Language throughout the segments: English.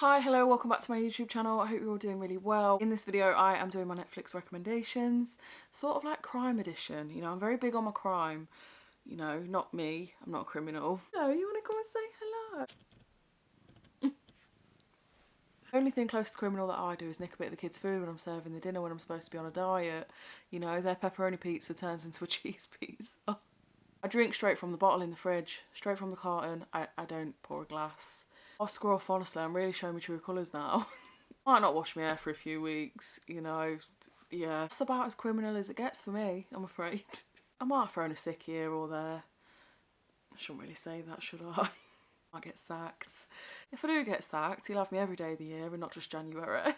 Hi, hello, welcome back to my YouTube channel. I hope you're all doing really well. In this video, I am doing my Netflix recommendations, sort of like crime edition. You know, I'm very big on my crime. You know, not me, I'm not a criminal. No, you want to come and say hello? The only thing close to criminal that I do is nick a bit of the kids' food when I'm serving the dinner when I'm supposed to be on a diet. You know, their pepperoni pizza turns into a cheese pizza. I drink straight from the bottle in the fridge, straight from the carton. I don't pour a glass. Oscar off, honestly, I'm really showing my true colours now. Might not wash my hair for a few weeks, you know, yeah. It's about as criminal as it gets for me, I'm afraid. I might have thrown a sick here or there. I shouldn't really say that, should I? I get sacked. If I do get sacked, he'll have me every day of the year and not just January.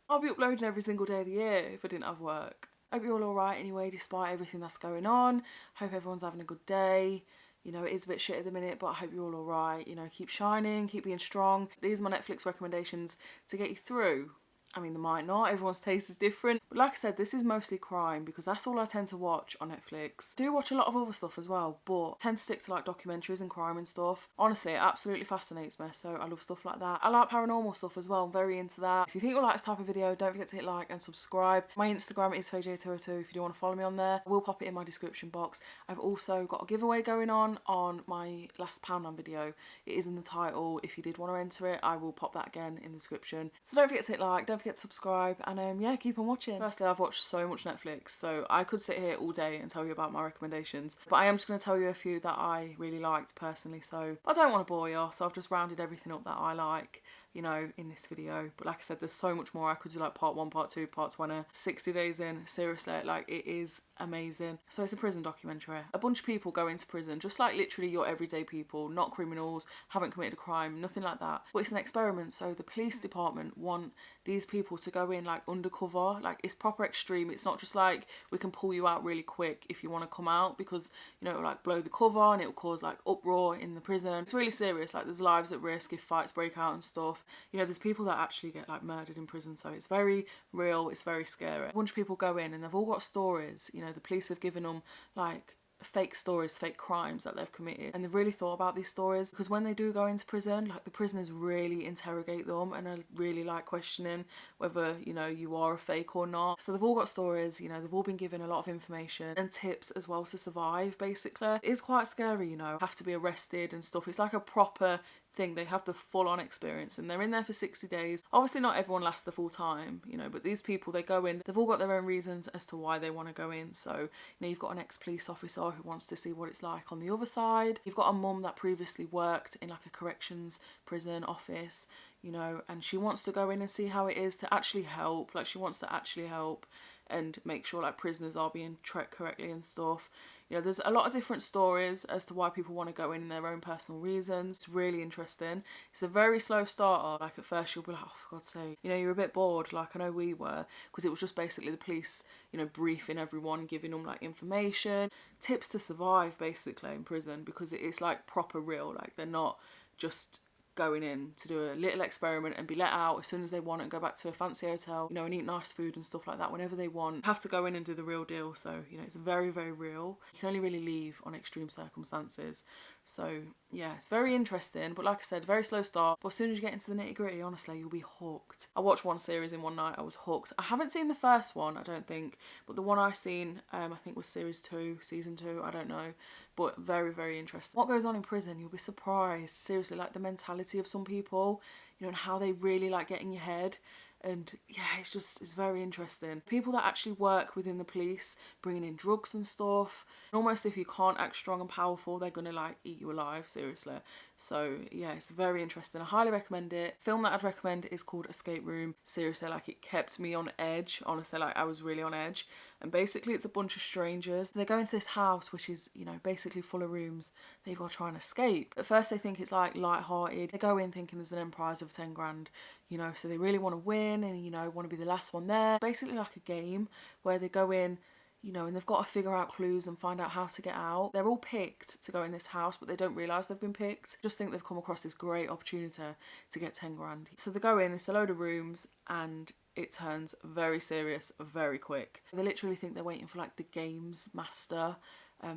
I'll be uploading every single day of the year if I didn't have work. Hope you're all alright anyway, despite everything that's going on. Hope everyone's having a good day. You know, it is a bit shit at the minute, but I hope you're all alright. You know, keep shining, keep being strong. These are my Netflix recommendations to get you through. I mean, they might not, everyone's taste is different. But like I said, this is mostly crime because that's all I tend to watch on Netflix. I do watch a lot of other stuff as well, but I tend to stick to like documentaries and crime and stuff. Honestly, it absolutely fascinates me, so I love stuff like that. I like paranormal stuff as well, I'm very into that. If you think you'll like this type of video, don't forget to hit like and subscribe. My Instagram is FayJ202 if you do want to follow me on there. I will pop it in my description box. I've also got a giveaway going on my last Poundland video. It is in the title. If you did want to enter it, I will pop that again in the description. So don't forget to hit like, don't forget to subscribe, and yeah, keep on watching. Firstly, I've watched so much Netflix, so I could sit here all day and tell you about my recommendations, but I am just going to tell you a few that I really liked personally, so I don't want to bore you, so I've just rounded everything up that I like, you know, in this video. But like I said, there's so much more. I could do like part 1, part 2, part 20, 60 days in, seriously, like it is amazing. So it's a prison documentary. A bunch of people go into prison, just like literally your everyday people, not criminals, haven't committed a crime, nothing like that. But it's an experiment, so the police department want these people to go in like undercover, like it's proper extreme. It's not just like we can pull you out really quick if you want to come out, because you know it'll like blow the cover and it'll cause like uproar in the prison. It's really serious, like there's lives at risk if fights break out and stuff. You know, there's people that actually get like murdered in prison, so it's very real, it's very scary. A bunch of people go in and they've all got stories. You know, the police have given them like fake stories, fake crimes that they've committed, and they've really thought about these stories, because when they do go into prison, like the prisoners really interrogate them and are really like questioning whether, you know, you are a fake or not. So they've all got stories, you know, they've all been given a lot of information and tips as well to survive. Basically, it is quite scary, you know, have to be arrested and stuff. It's like a proper thing. They have the full-on experience and they're in there for 60 days. Obviously not everyone lasts the full time, you know, but these people, they go in, they've all got their own reasons as to why they want to go in. So, you know, you've got an ex-police officer who wants to see what it's like on the other side. You've got a mum that previously worked in like a corrections prison office, you know, and she wants to go in and see how it is to actually help. Like she wants to actually help and make sure like prisoners are being treated correctly and stuff. You know, there's a lot of different stories as to why people want to go in their own personal reasons. It's really interesting. It's a very slow starter. Like at first you'll be like, oh, for God's sake, you know, you're a bit bored, like I know we were, because it was just basically the police, you know, briefing everyone, giving them like information, tips to survive basically in prison, because it's like proper real. Like they're not just going in to do a little experiment and be let out as soon as they want and go back to a fancy hotel, you know, and eat nice food and stuff like that whenever they want. Have to go in and do the real deal. So, you know, it's very, very real. You can only really leave on extreme circumstances. So yeah, it's very interesting, but like I said, very slow start, but as soon as you get into the nitty gritty, honestly, you'll be hooked. I watched one series in one night, I was hooked. I haven't seen the first one, I don't think, but the one I seen, I think was series 2, season 2, I don't know, but very, very interesting. What goes on in prison, you'll be surprised, seriously, like the mentality of some people, you know, and how they really like get in your head. And yeah, it's very interesting. People that actually work within the police, bringing in drugs and stuff. Almost if you can't act strong and powerful, they're gonna like eat you alive, seriously. So yeah, it's very interesting. I highly recommend it. Film that I'd recommend is called Escape Room. Seriously, like it kept me on edge. Honestly, like I was really on edge. And basically it's a bunch of strangers. They go into this house, which is, you know, basically full of rooms. They've got to try and escape. At first they think it's like light-hearted. They go in thinking there's an end prize of 10 grand. You know, so they really want to win and, you know, want to be the last one there. It's basically like a game where they go in, you know, and they've got to figure out clues and find out how to get out. They're all picked to go in this house, but they don't realise they've been picked. Just think they've come across this great opportunity to get 10 grand. So they go in, it's a load of rooms, and it turns very serious very quick. They literally think they're waiting for like the games master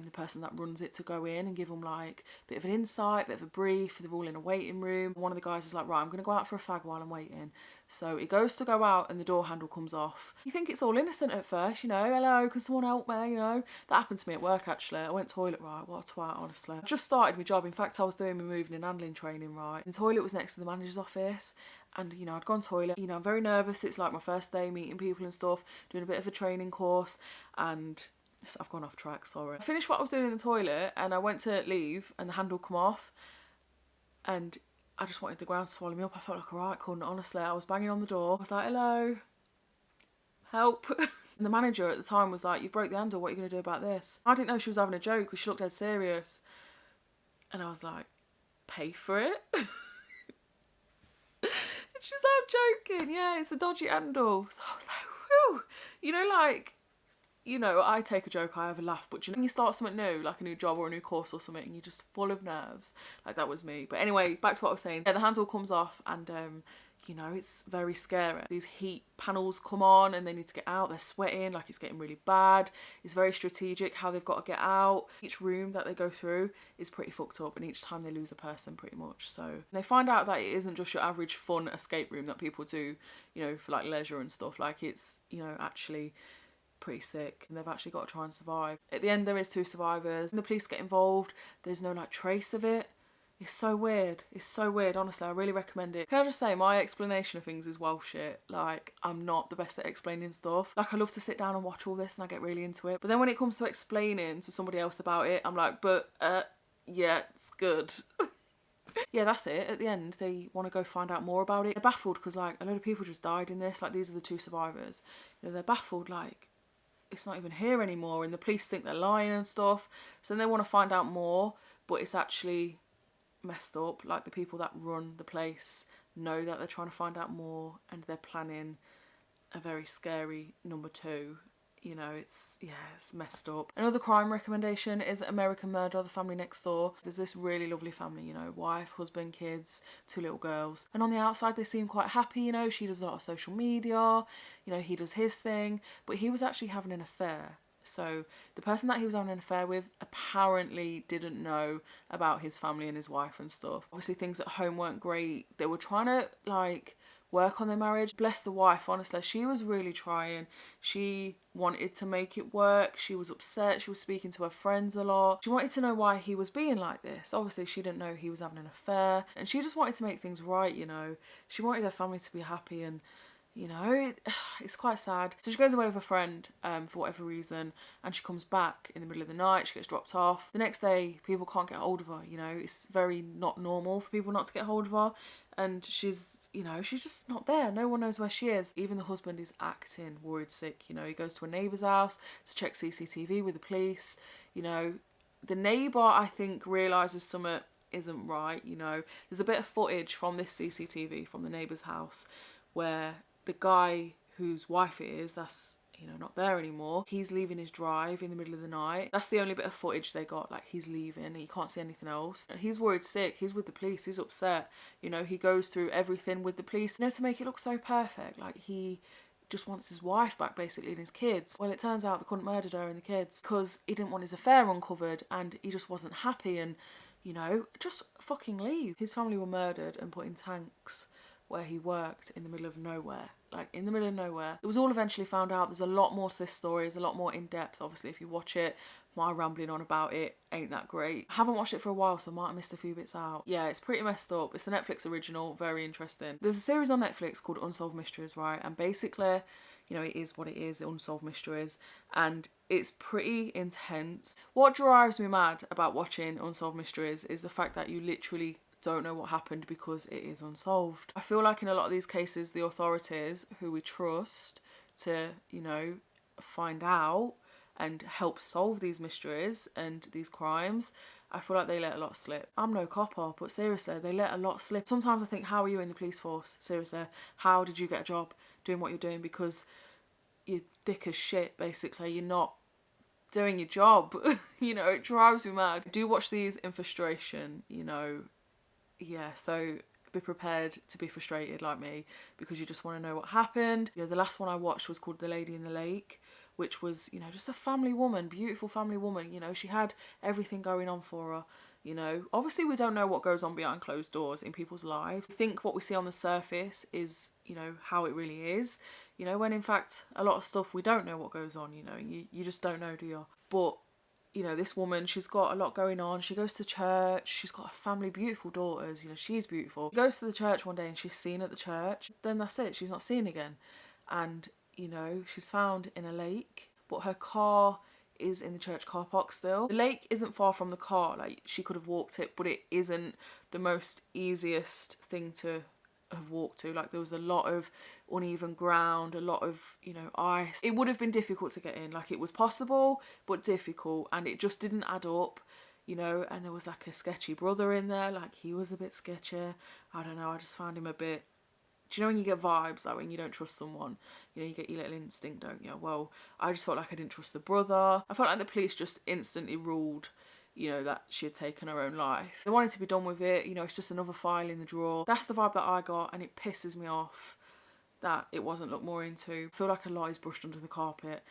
the person that runs it to go in and give them like a bit of an insight, a bit of a brief. They're all in a waiting room. One of the guys is like, right, I'm going to go out for a fag while I'm waiting. So he goes to go out and the door handle comes off. You think it's all innocent at first, you know, hello, can someone help me, you know. That happened to me at work actually. I went toilet, right, what a twat, honestly. I just started my job. In fact, I was doing my moving and handling training, right. The toilet was next to the manager's office. And, you know, I'd gone toilet. You know, I'm very nervous. It's like my first day meeting people and stuff, doing a bit of a training course. And I've gone off track, sorry. I finished what I was doing in the toilet and I went to leave and the handle come off. And I just wanted the ground to swallow me up. I felt like a right cunt, honestly. I was banging on the door. I was like, hello, help. And the manager at the time was like, you've broke the handle, what are you going to do about this? I didn't know she was having a joke because she looked dead serious. And I was like, pay for it? She was like, I'm joking, yeah, it's a dodgy handle. So I was like, whew. You know, like, you know, I take a joke, I have a laugh, but you know, when you start something new, like a new job or a new course or something, and you're just full of nerves, like that was me. But anyway, back to what I was saying. Yeah, the handle comes off and, you know, it's very scary. These heat panels come on and they need to get out. They're sweating, like it's getting really bad. It's very strategic how they've got to get out. Each room that they go through is pretty fucked up and each time they lose a person pretty much. So they find out that it isn't just your average fun escape room that people do, you know, for like leisure and stuff. Like it's, you know, actually pretty sick and they've actually got to try and survive. At the end there is 2 survivors and the police get involved. There's no like trace of it. It's so weird. It's so weird, honestly. I really recommend it. Can I just say, my explanation of things is well shit. Like, I'm not the best at explaining stuff. Like, I love to sit down and watch all this and I get really into it. But then when it comes to explaining to somebody else about it, I'm like, but, yeah, it's good. Yeah, that's it. At the end, they want to go find out more about it. They're baffled because, like, a load of people just died in this. Like, these are the 2 survivors. You know, they're baffled, like, it's not even here anymore. And the police think they're lying and stuff. So then they want to find out more, but it's actually messed up. Like the people that run the place know that they're trying to find out more and they're planning a very scary number 2. You know, it's messed up. Another crime recommendation is American Murder, The Family Next Door. There's this really lovely family, you know, wife, husband, kids, 2 little girls. And on the outside they seem quite happy, you know, she does a lot of social media, you know, he does his thing, but he was actually having an affair. So the person that he was having an affair with apparently didn't know about his family and his wife and stuff. Obviously things at home weren't great. They were trying to like work on their marriage. Bless the wife, honestly. She was really trying. She wanted to make it work. She was upset. She was speaking to her friends a lot. She wanted to know why he was being like this. Obviously she didn't know he was having an affair. And she just wanted to make things right, you know. She wanted her family to be happy and you know, it's quite sad. So she goes away with a friend for whatever reason and she comes back in the middle of the night, she gets dropped off. The next day, people can't get hold of her, you know. It's very not normal for people not to get hold of her. And she's, you know, she's just not there. No one knows where she is. Even the husband is acting worried sick, you know. He goes to a neighbour's house to check CCTV with the police. You know, the neighbour, I think, realises something isn't right, you know. There's a bit of footage from this CCTV from the neighbour's house where the guy whose wife it is, that's, you know, not there anymore, he's leaving his drive in the middle of the night. That's the only bit of footage they got, like he's leaving, you can't see anything else. He's worried sick, he's with the police, he's upset, you know, he goes through everything with the police, you know, to make it look so perfect, like he just wants his wife back basically and his kids. Well, it turns out they couldn't murder her and the kids because he didn't want his affair uncovered and he just wasn't happy and, you know, just fucking leave. His family were murdered and put in tanks where he worked in the middle of nowhere. Like, in the middle of nowhere. It was all eventually found out. There's a lot more to this story. There's a lot more in depth, obviously, if you watch it. My rambling on about it ain't that great. I haven't watched it for a while, so I might have missed a few bits out. Yeah, it's pretty messed up. It's a Netflix original, very interesting. There's a series on Netflix called Unsolved Mysteries, right? And basically, you know, it is what it is, Unsolved Mysteries. And it's pretty intense. What drives me mad about watching Unsolved Mysteries is the fact that you literally don't know what happened because it is unsolved. I feel like in a lot of these cases, the authorities who we trust to, you know, find out and help solve these mysteries and these crimes, I feel like they let a lot slip. I'm no copper, but seriously, they let a lot slip. Sometimes I think, how are you in the police force? Seriously, how did you get a job doing what you're doing? Because you're thick as shit, basically. You're not doing your job. You know, it drives me mad. I do watch these in frustration, you know. Yeah, so be prepared to be frustrated like me because you just want to know what happened. You know, the last one I watched was called The Lady in the Lake, which was, you know, just a family woman, beautiful family woman. You know, she had everything going on for her. You know, obviously we don't know what goes on behind closed doors in people's lives. I think what we see on the surface is, you know, how it really is. You know, when in fact a lot of stuff we don't know what goes on, you know, you just don't know, do you? But, you know, this woman, she's got a lot going on. She goes to church. She's got a family, beautiful daughters. You know, she's beautiful. She goes to the church one day and she's seen at the church. Then that's it. She's not seen again. And, you know, she's found in a lake, but her car is in the church car park still. The lake isn't far from the car, like she could have walked it, but it isn't the most easiest thing to have walked to. Like there was a lot of uneven ground, a lot of, you know, ice. It would have been difficult to get in. Like it was possible, but difficult, and it just didn't add up, you know. And there was like a sketchy brother in there, like he was a bit sketchy. I don't know, I just found him a bit, do you know when you get vibes, like when you don't trust someone, you know, you get your little instinct, don't you? Well, I just felt like I didn't trust the brother. I felt like the police just instantly ruled, you know, that she had taken her own life. They wanted to be done with it, you know, it's just another file in the drawer. That's the vibe that I got, and it pisses me off that it wasn't looked more into. I feel like a lot is brushed under the carpet.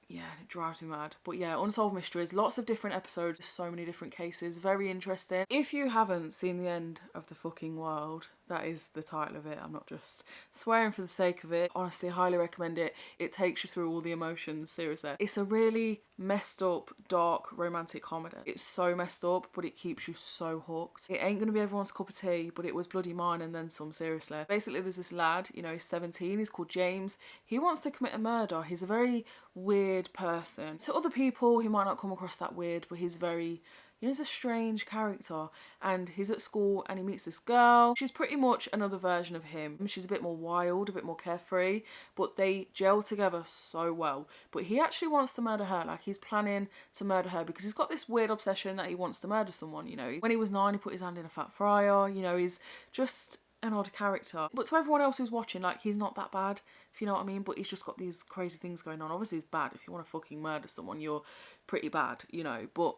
Yeah, it drives me mad. But yeah, Unsolved Mysteries, lots of different episodes, so many different cases, very interesting. If you haven't seen The End of the Fucking World, that is the title of it. I'm not just swearing for the sake of it. Honestly, highly recommend it. It takes you through all the emotions, seriously. It's a really messed up, dark, romantic comedy. It's so messed up, but it keeps you so hooked. It ain't gonna be everyone's cup of tea, but it was bloody mine and then some, seriously. Basically, there's this lad, you know, he's 17, he's called James. He wants to commit a murder. He's a very weird person. To other people, he might not come across that weird, but he's very, you know, he's a strange character. And he's at school and he meets this girl. She's pretty much another version of him. She's a bit more wild, a bit more carefree, but they gel together so well. But he actually wants to murder her. Like, he's planning to murder her because he's got this weird obsession that he wants to murder someone, you know. When he was 9, he put his hand in a fat fryer, you know, he's just an odd character. But to everyone else who's watching, like, he's not that bad, if you know what I mean, but he's just got these crazy things going on. Obviously, it's bad. If you want to fucking murder someone, you're pretty bad, you know, but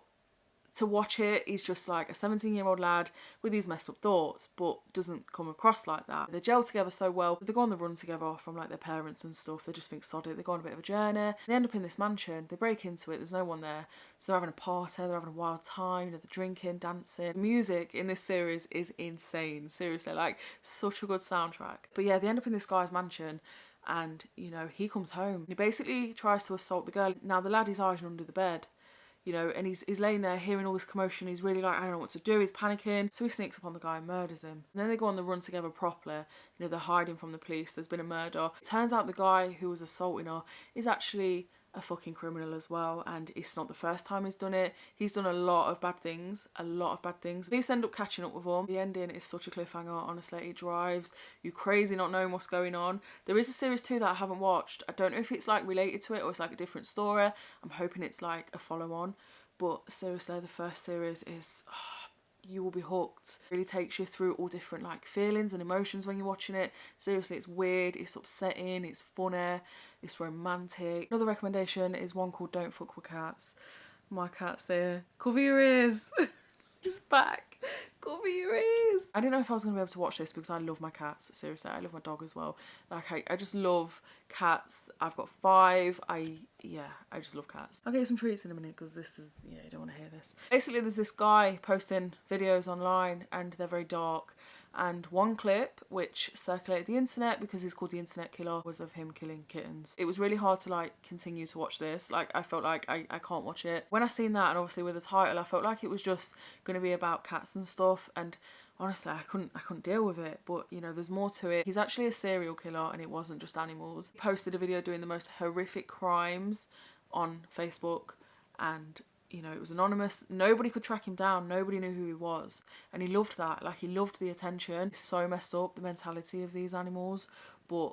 to watch it, he's just like a 17-year-old lad with these messed up thoughts, but doesn't come across like that. They gel together so well. They go on the run together from like their parents and stuff. They just think sod it. They go on a bit of a journey. They end up in this mansion. They break into it. There's no one there. So they're having a party. They're having a wild time. You know, they're drinking, dancing. The music in this series is insane. Seriously, like such a good soundtrack. But yeah, they end up in this guy's mansion. And, you know, he comes home. He basically tries to assault the girl. Now, the lad is hiding under the bed. You know, and he's laying there hearing all this commotion. He's really like, I don't know what to do. He's panicking. So he sneaks up on the guy and murders him. And then they go on the run together properly. You know, they're hiding from the police. There's been a murder. It turns out the guy who was assaulting her is actually a fucking criminal as well, and it's not the first time he's done it. He's done a lot of bad things, Police end up catching up with him. The ending is such a cliffhanger, honestly. It drives you crazy not knowing what's going on. There is a series 2 that I haven't watched. I don't know if it's like related to it or it's like a different story. I'm hoping it's like a follow-on, but seriously, the first series is you will be hooked. It really takes you through all different like feelings and emotions when you're watching it. Seriously, it's weird, it's upsetting, it's funny, it's romantic. Another recommendation is one called Don't Fuck With Cats. My cat's there. Cover your ears. He's back. Cover your ears. I didn't know if I was going to be able to watch this because I love my cats. Seriously, I love my dog as well. Like, I just love cats. I've got 5. I just love cats. I'll get you some treats in a minute because this is, yeah, you don't want to hear this. Basically, there's this guy posting videos online and they're very dark. And one clip which circulated the internet because he's called the Internet Killer was of him killing kittens. It was really hard to like continue to watch this. Like, I felt like I can't watch it. When I seen that, and obviously with the title, I felt like it was just going to be about cats and stuff, and honestly I couldn't deal with it. But you know, there's more to it. He's actually a serial killer and it wasn't just animals. He posted a video doing the most horrific crimes on Facebook, and you know, it was anonymous. Nobody could track him down. Nobody knew who he was. And he loved that. Like, he loved the attention. It's so messed up, the mentality of these animals. But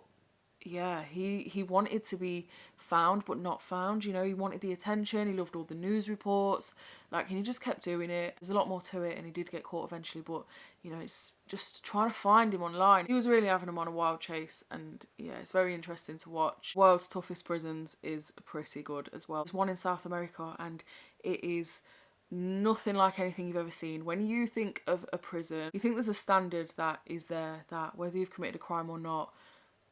yeah, he wanted to be found but not found, you know. He wanted the attention. He loved all the news reports. Like, and he just kept doing it. There's a lot more to it, and he did get caught eventually, but you know, it's just trying to find him online. He was really having him on a wild chase, and yeah, it's very interesting to watch. World's Toughest Prisons is pretty good as well. There's one in South America, and it is nothing like anything you've ever seen. When you think of a prison, you think there's a standard that is there, that whether you've committed a crime or not,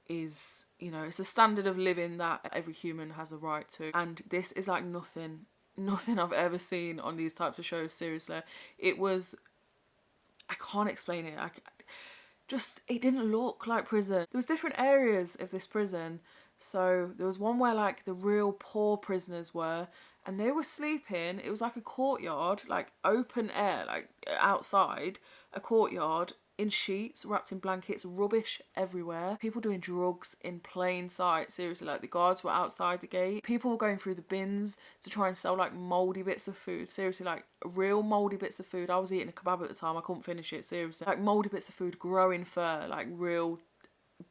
is, you know, it's a standard of living that every human has a right to. And this is like nothing I've ever seen on these types of shows, seriously. It was, I can't explain it. It didn't look like prison. There was different areas of this prison. So there was one where like the real poor prisoners were, and they were sleeping. It was like a courtyard, like open air, like outside a courtyard, in sheets, wrapped in blankets, rubbish everywhere. People doing drugs in plain sight, seriously, like the guards were outside the gate. People were going through the bins to try and sell like mouldy bits of food, seriously, like real mouldy bits of food. I was eating a kebab at the time, I couldn't finish it, seriously. Like mouldy bits of food, growing fur, like real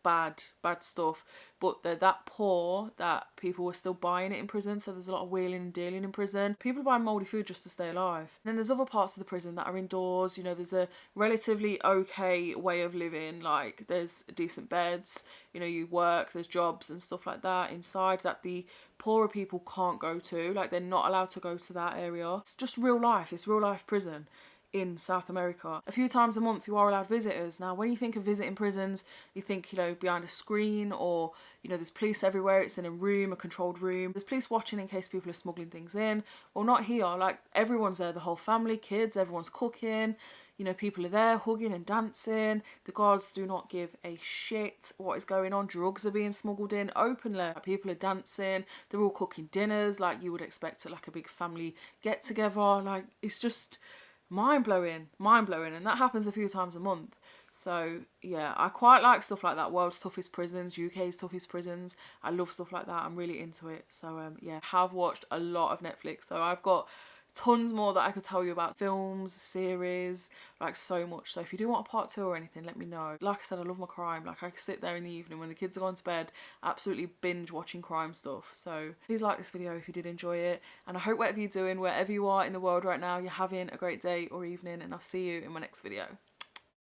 bad stuff. But they're that poor that people were still buying it in prison, so there's a lot of wheeling and dealing in prison. People are buying mouldy food just to stay alive. And then there's other parts of the prison that are indoors. You know, there's a relatively okay way of living, like there's decent beds, you know, you work, there's jobs and stuff like that inside that the poorer people can't go to. Like they're not allowed to go to that area. It's just real life. It's real life prison in South America. A few times a month you are allowed visitors. Now when you think of visiting prisons, you think, you know, behind a screen, or, you know, there's police everywhere, it's in a room, a controlled room. There's police watching in case people are smuggling things in. Well, not here. Like everyone's there, the whole family, kids, everyone's cooking. You know, people are there hugging and dancing. The guards do not give a shit what is going on. Drugs are being smuggled in openly. People are dancing. They're all cooking dinners like you would expect at like a big family get together. Like it's just mind-blowing, and that happens a few times a month. So yeah, I quite like stuff like that. World's toughest prisons, UK's toughest prisons. I love stuff like that. I'm really into it. So yeah, have watched a lot of Netflix. So I've got tons more that I could tell you about, films, series, like so much. So if you do want a part 2 or anything, let me know. Like I said, I love my crime. Like I can sit there in the evening when the kids are gone to bed, absolutely binge watching crime stuff. So please like this video if you did enjoy it, and I hope whatever you're doing, wherever you are in the world right now, you're having a great day or evening, and I'll see you in my next video.